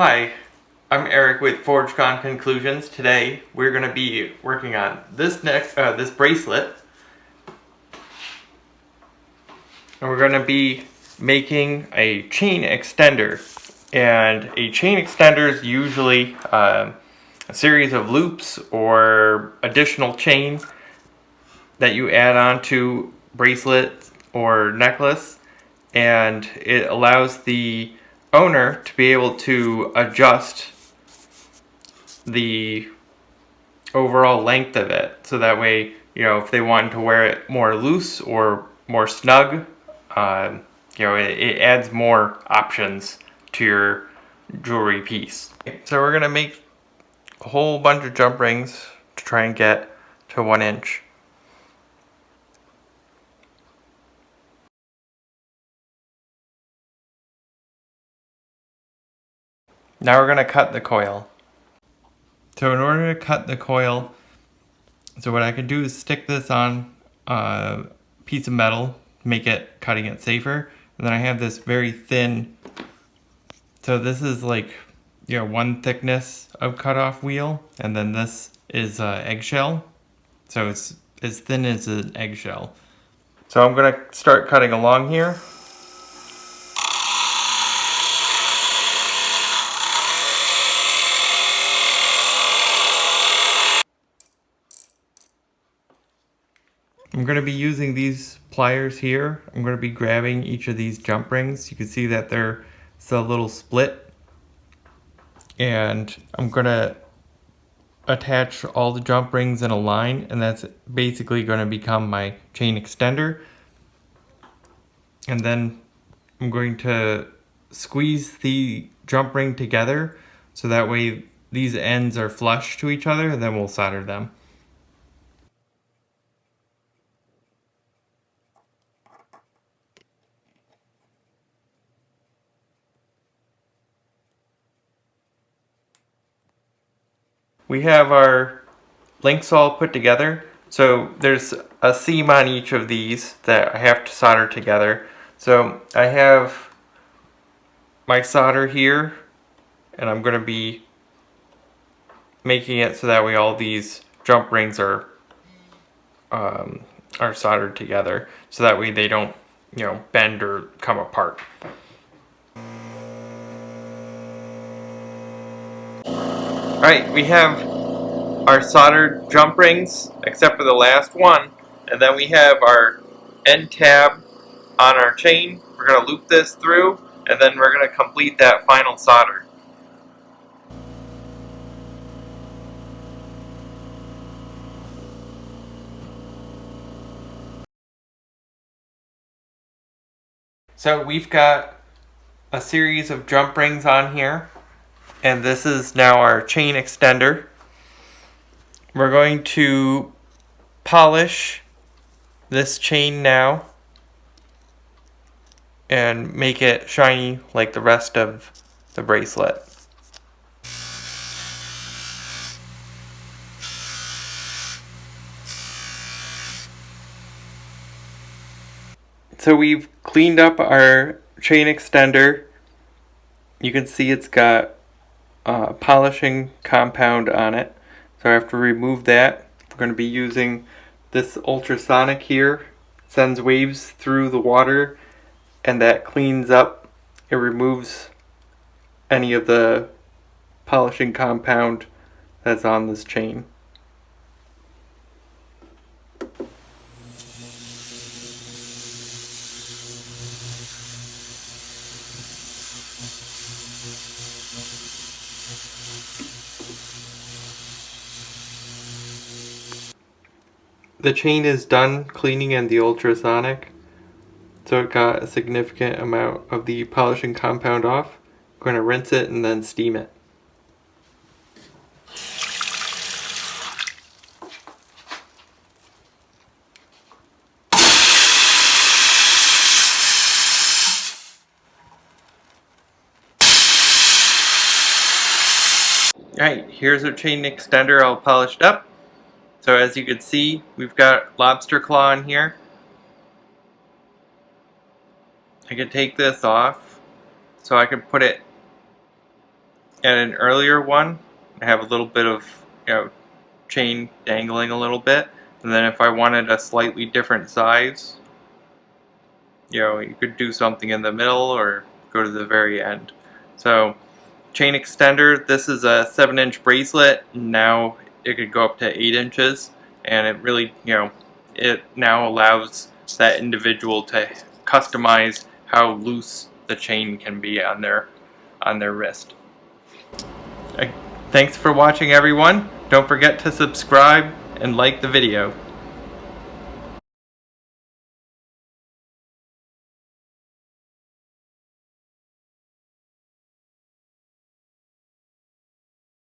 Hi, I'm Eric with ForgeCon Conclusions. Today we're going to be working on this bracelet, and we're going to be making a chain extender. And a chain extender is usually a series of loops or additional chain that you add on to bracelet or necklace, and it allows the owner to be able to adjust the overall length of it, so that way, if they wanted to wear it more loose or more snug, it adds more options to your jewelry piece. So we're gonna make a whole bunch of jump rings to try and get to 1 inch. Now we're gonna cut the coil. So in order to cut the coil, so what I can do is stick this on a piece of metal, make it cutting it safer, and then I have this very thin, so this is like 1 thickness of cutoff wheel, and then this is eggshell, so it's as thin as an eggshell. So I'm gonna start cutting along here. I'm going to be using these pliers here. I'm going to be grabbing each of these jump rings. You can see that there's a little split. And I'm going to attach all the jump rings in a line, and that's basically going to become my chain extender. And then I'm going to squeeze the jump ring together so that way these ends are flush to each other, and then we'll solder them. We have our links all put together. So there's a seam on each of these that I have to solder together. So I have my solder here, and I'm going to be making it so that way all these jump rings are soldered together, so that way they don't bend or come apart. Alright, we have our soldered jump rings, except for the last one, and then we have our end tab on our chain. We're going to loop this through, and then we're going to complete that final solder. So we've got a series of jump rings on here, and this is now our chain extender. We're going to polish this chain now and make it shiny like the rest of the bracelet. So we've cleaned up our chain extender. You can see it's got polishing compound on it. So I have to remove that. We're going to be using this ultrasonic here. It sends waves through the water, and that cleans up. It removes any of the polishing compound that's on this chain. The chain is done cleaning in the ultrasonic, so it got a significant amount of the polishing compound off. I'm going to rinse it and then steam it. Alright, here's our chain extender all polished up. So as you can see, we've got lobster claw in here. I can take this off so I can put it At an earlier one, I have a little bit of, chain dangling a little bit, and then if I wanted a slightly different size, you could do something in the middle or go to the very end. So chain extender, this is a 7-inch bracelet. Now it could go up to 8 inches, and it really, it now allows that individual to customize how loose the chain can be on their wrist. Thanks for watching, everyone. Don't forget to subscribe and like the video.